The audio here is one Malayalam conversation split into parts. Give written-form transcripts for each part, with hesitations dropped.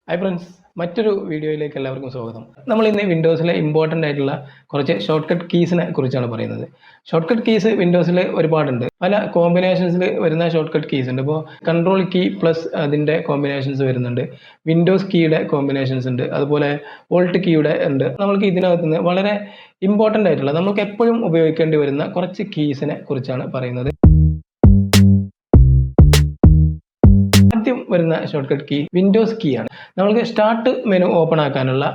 ഹായ് ഫ്രണ്ട്സ്, മറ്റൊരു വീഡിയോയിലേക്ക് എല്ലാവർക്കും സ്വാഗതം. നമ്മൾ ഇന്ന് വിൻഡോസിലെ ഇമ്പോർട്ടൻ്റ് ആയിട്ടുള്ള കുറച്ച് ഷോർട്ട് കട്ട് കീസിനെ കുറിച്ചാണ് പറയുന്നത്. ഷോർട്ട് കട്ട് കീസ് വിൻഡോസിൽ ഒരുപാടുണ്ട്. പല കോമ്പിനേഷൻസിൽ വരുന്ന ഷോർട്ട് കട്ട് കീസ് ഉണ്ട്. ഇപ്പോൾ കൺട്രോൾ കീ പ്ലസ് അതിൻ്റെ കോമ്പിനേഷൻസ് വരുന്നുണ്ട്, വിൻഡോസ് കീയുടെ കോമ്പിനേഷൻസ് ഉണ്ട്, അതുപോലെ ഓൾട്ട് കീയുടെ ഉണ്ട്. നമ്മൾക്ക് ഇതിനകത്ത് നിന്ന് വളരെ ഇമ്പോർട്ടൻ്റ് ആയിട്ടുള്ള നമുക്ക് എപ്പോഴും ഉപയോഗിക്കേണ്ടി വരുന്ന കുറച്ച് കീസിനെ കുറിച്ചാണ് പറയുന്നത്. ആദ്യം വരുന്ന shortcut key windows key ആണ്. നമ്മൾക്ക് സ്റ്റാർട്ട് മെനു ഓപ്പൺ ആക്കാനുള്ള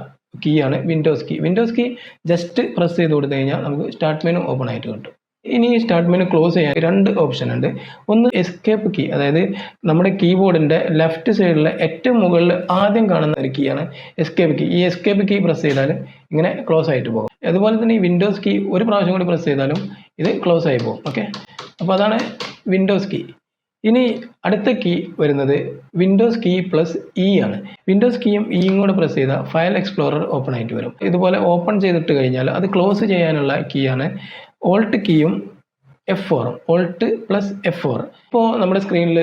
കീ ആണ് windows key. Windows key just press ചെയ്ത് കൊടുത്തു കഴിഞ്ഞാൽ നമുക്ക് സ്റ്റാർട്ട് മെനു ഓപ്പൺ ആയിട്ട് കിട്ടും. ഇനി സ്റ്റാർട്ട് മെനു ക്ലോസ് ചെയ്യാൻ രണ്ട് ഓപ്ഷൻ ഉണ്ട്. ഒന്ന് എസ്കേപ്പ് കീ, അതായത് നമ്മുടെ കീബോർഡിന്റെ ലെഫ്റ്റ് സൈഡിലെ ഏറ്റവും മുകളിൽ ആദ്യം കാണുന്ന ഒരു കീ ആണ് എസ്കേപ്പ് കീ. ഈ എസ്കേപ്പ് കീ പ്രസ് ചെയ്താൽ ഇങ്ങനെ ക്ലോസ് ആയിട്ട് പോകും. അതുപോലെ തന്നെ ഈ വിൻഡോസ് കീ ഒരു പ്രാവശ്യം കൂടി പ്രസ് ചെയ്താലും ഇത് ക്ലോസ് ആയി പോകും. ഓക്കെ, അപ്പോൾ അതാണ് വിൻഡോസ് കീ. ഇനി അടുത്ത കീ വരുന്നത് വിൻഡോസ് കീ പ്ലസ് ഇ ആണ്. വിൻഡോസ് കീയും ഇയും കൂടെ പ്രസ് ചെയ്താൽ ഫയൽ എക്സ്പ്ലോറർ ഓപ്പൺ ആയിട്ട് വരും. ഇതുപോലെ ഓപ്പൺ ചെയ്തിട്ട് കഴിഞ്ഞാൽ അത് ക്ലോസ് ചെയ്യാനുള്ള കീ ആണ് ഓൾട്ട് കീയും F4. Alt plus F4. ഇപ്പോൾ നമ്മുടെ സ്ക്രീനിൽ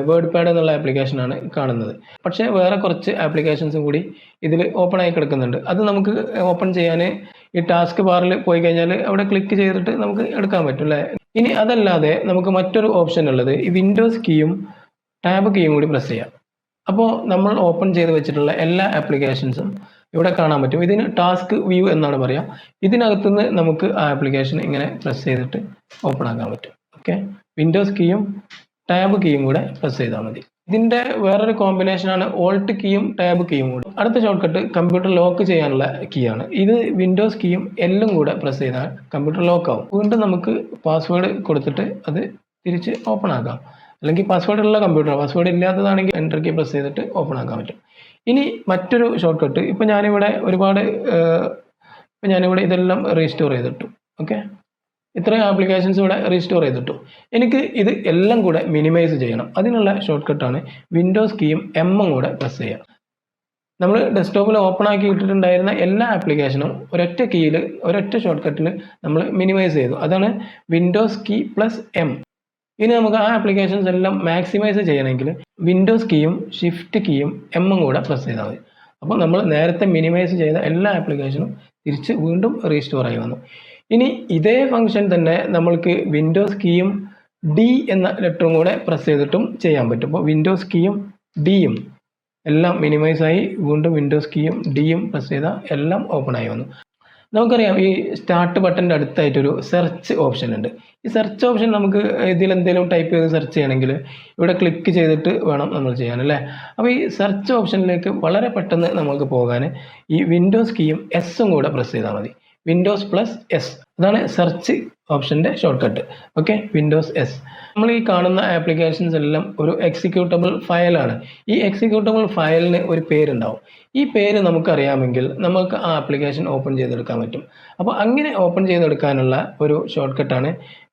വേർഡ് പാഡ് എന്നുള്ള ആപ്ലിക്കേഷനാണ് കാണുന്നത്. പക്ഷേ വേറെ കുറച്ച് ആപ്ലിക്കേഷൻസും കൂടി ഇതിൽ ഓപ്പൺ ആയി കിടക്കുന്നുണ്ട്. അത് നമുക്ക് ഓപ്പൺ ചെയ്യാൻ ഈ ടാസ്ക് ബാറിൽ പോയി കഴിഞ്ഞാൽ അവിടെ ക്ലിക്ക് ചെയ്തിട്ട് നമുക്ക് എടുക്കാൻ പറ്റും അല്ലേ. ഇനി അതല്ലാതെ നമുക്ക് മറ്റൊരു ഓപ്ഷൻ ഉള്ളത് ഈ വിൻഡോസ് കീയും ടാബ് കീയും കൂടി പ്രസ് ചെയ്യാം. അപ്പോൾ നമ്മൾ ഓപ്പൺ ചെയ്ത് വെച്ചിട്ടുള്ള എല്ലാ ആപ്ലിക്കേഷൻസും ഇവിടെ കാണാൻ പറ്റും. ഇതിന് ടാസ്ക് വ്യൂ എന്നാണ് പറയുക. ഇതിനകത്തുനിന്ന് നമുക്ക് ആ ആപ്ലിക്കേഷൻ ഇങ്ങനെ പ്രസ് ചെയ്തിട്ട് ഓപ്പൺ ആക്കാൻ പറ്റും. ഓക്കെ, വിൻഡോസ് കീയും ടാബ് കീയും കൂടെ പ്രസ് ചെയ്താൽ മതി. ഇതിൻ്റെ വേറൊരു കോമ്പിനേഷനാണ് ഓൾട്ട് കീയും ടാബ് കീയും കൂടി. അടുത്ത ഷോർട്ട് കട്ട് കമ്പ്യൂട്ടർ ലോക്ക് ചെയ്യാനുള്ള കീ ആണ്. ഇത് വിൻഡോസ് കീയും എല്ലും കൂടെ പ്രസ് ചെയ്താൽ കമ്പ്യൂട്ടർ ലോക്ക് ആവും. വീണ്ടും നമുക്ക് പാസ്വേഡ് കൊടുത്തിട്ട് അത് തിരിച്ച് ഓപ്പൺ ആക്കാം. അല്ലെങ്കിൽ പാസ്വേഡ് ഉള്ള കമ്പ്യൂട്ടർ, പാസ്വേഡ് ഇല്ലാത്തതാണെങ്കിൽ എൻ്റർ കീ പ്രസ് ചെയ്തിട്ട് ഓപ്പൺ ആക്കാൻ പറ്റും. ഇനി മറ്റൊരു ഷോർട്ട് കട്ട്, ഇപ്പം ഞാനിവിടെ ഇതെല്ലാം റീസ്റ്റോർ ചെയ്തിട്ടു. ഓക്കെ, ഇത്രയും ആപ്ലിക്കേഷൻസ് ഇവിടെ റീസ്റ്റോർ ചെയ്തിട്ടു. എനിക്ക് ഇത് എല്ലാം കൂടെ മിനിമൈസ് ചെയ്യണം. അതിനുള്ള ഷോർട്ട് കട്ടാണ് വിൻഡോസ് കീയും എമ്മും കൂടെ പ്രസ് ചെയ്യുക. നമ്മൾ ഡെസ്ക്ടോപ്പിൽ ഓപ്പൺ ആക്കി ഇട്ടിട്ടുണ്ടായിരുന്ന എല്ലാ ആപ്ലിക്കേഷനും ഒരൊറ്റ കീയിൽ ഒരൊറ്റ ഷോർട്ട് കട്ടിൽ നമ്മൾ മിനിമൈസ് ചെയ്തു. അതാണ് വിൻഡോസ് കീ പ്ലസ് എം. ഇനി നമുക്ക് ആ ആപ്ലിക്കേഷൻസ് എല്ലാം മാക്സിമൈസ് ചെയ്യണമെങ്കിൽ വിൻഡോസ് കീയും ഷിഫ്റ്റ് കീയും എമ്മും കൂടെ പ്രസ് ചെയ്താൽ മതി. അപ്പോൾ നമ്മൾ നേരത്തെ മിനിമൈസ് ചെയ്ത എല്ലാ ആപ്ലിക്കേഷനും തിരിച്ച് വീണ്ടും റീസ്റ്റോർ ആയി വന്നു. ഇനി ഇതേ ഫംഗ്ഷൻ തന്നെ നമ്മൾക്ക് വിൻഡോസ് കീയും ഡി എന്ന ലെറ്ററും കൂടെ പ്രസ് ചെയ്തിട്ടും ചെയ്യാൻ പറ്റും. അപ്പോൾ വിൻഡോസ് കീയും ഡിയും എല്ലാം മിനിമൈസ് ആയി വീണ്ടും വിൻഡോസ് കീയും ഡിയും പ്രസ് ചെയ്താൽ എല്ലാം ഓപ്പൺ ആയി വന്നു. നമുക്കറിയാം ഈ സ്റ്റാർട്ട് ബട്ടൻ്റെ അടുത്തായിട്ടൊരു സെർച്ച് ഓപ്ഷൻ ഉണ്ട്. ഈ സെർച്ച് ഓപ്ഷൻ നമുക്ക് ഇതിലെന്തെങ്കിലും ടൈപ്പ് ചെയ്ത് സെർച്ച് ചെയ്യണമെങ്കിൽ ഇവിടെ ക്ലിക്ക് ചെയ്തിട്ട് വേണം നമ്മൾ ചെയ്യാൻ അല്ലേ. അപ്പോൾ ഈ സെർച്ച് ഓപ്ഷനിലേക്ക് വളരെ പെട്ടെന്ന് നമുക്ക് പോകാൻ ഈ വിൻഡോസ് കീയും എസും കൂടെ പ്രസ് ചെയ്താൽ മതി. വിൻഡോസ് പ്ലസ് എസ്, അതാണ് സെർച്ച് ഓപ്ഷൻ്റെ shortcut. Okay, Windows S. നമ്മൾ ഈ കാണുന്ന ആപ്ലിക്കേഷൻസ് എല്ലാം ഒരു എക്സിക്യൂട്ടബിൾ ഫയലാണ്. ഈ എക്സിക്യൂട്ടബിൾ ഫയലിന് ഒരു പേരുണ്ടാവും. ഈ പേര് നമുക്കറിയാമെങ്കിൽ നമുക്ക് ആ ആപ്ലിക്കേഷൻ ഓപ്പൺ ചെയ്തെടുക്കാൻ പറ്റും. അപ്പോൾ അങ്ങനെ ഓപ്പൺ ചെയ്തെടുക്കാനുള്ള ഒരു ഷോർട്ട് കട്ടാണ്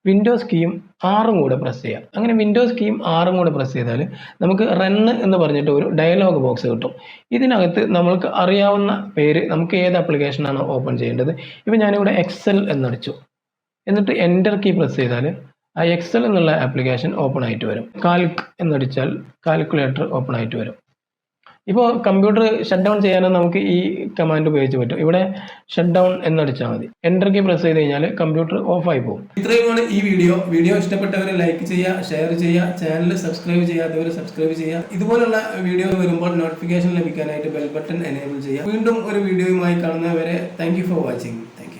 വിൻഡോസ് കീയും ആറും കൂടെ പ്രസ് ചെയ്യുക. അങ്ങനെ വിൻഡോസ് കീയും ആറും കൂടെ പ്രസ് ചെയ്താൽ നമുക്ക് റണ്ണ് എന്ന് പറഞ്ഞിട്ട് ഒരു ഡയലോഗ് ബോക്സ് കിട്ടും. ഇതിനകത്ത് നമ്മൾക്ക് അറിയാവുന്ന പേര്, നമുക്ക് ഏത് ആപ്ലിക്കേഷനാണോ ഓപ്പൺ ചെയ്യേണ്ടത്. ഇപ്പോൾ ഞാനിവിടെ എക്സൽ എന്നടിച്ചു, എന്നിട്ട് എൻ്റർ കീ പ്രസ് ചെയ്താൽ ആ എക്സൽ എന്നുള്ള ആപ്ലിക്കേഷൻ ഓപ്പൺ ആയിട്ട് വരും. കാൽക്ക് എന്നടിച്ചാൽ കാൽക്കുലേറ്റർ ഓപ്പൺ ആയിട്ട് വരും. ഇപ്പോൾ കമ്പ്യൂട്ടർ ഷട്ട് ഡൗൺ ചെയ്യാനും നമുക്ക് ഈ കമാൻഡ് ഉപയോഗിച്ച് പറ്റും. ഇവിടെ ഷട്ട് ഡൗൺ എന്നടിച്ചാൽ മതി. എൻ്റർ കീ പ്രസ് ചെയ്ത് കഴിഞ്ഞാൽ കമ്പ്യൂട്ടർ ഓഫായി പോകും. ഇത്രയുമാണ് ഈ വീഡിയോ ഇഷ്ടപ്പെട്ടവർ ലൈക്ക് ചെയ്യുക, ഷെയർ ചെയ്യുക, ചാനൽ സബ്സ്ക്രൈബ് ചെയ്യാത്തവർ സബ്സ്ക്രൈബ് ചെയ്യുക. ഇതുപോലുള്ള വീഡിയോ വരുമ്പോൾ നോട്ടിഫിക്കേഷൻ ലഭിക്കാനായിട്ട് ബെൽ ബട്ടൺ എനേബിൾ ചെയ്യുക. വീണ്ടും ഒരു വീഡിയോയുമായി കാണുന്നവരെ thank you for watching. Thank you.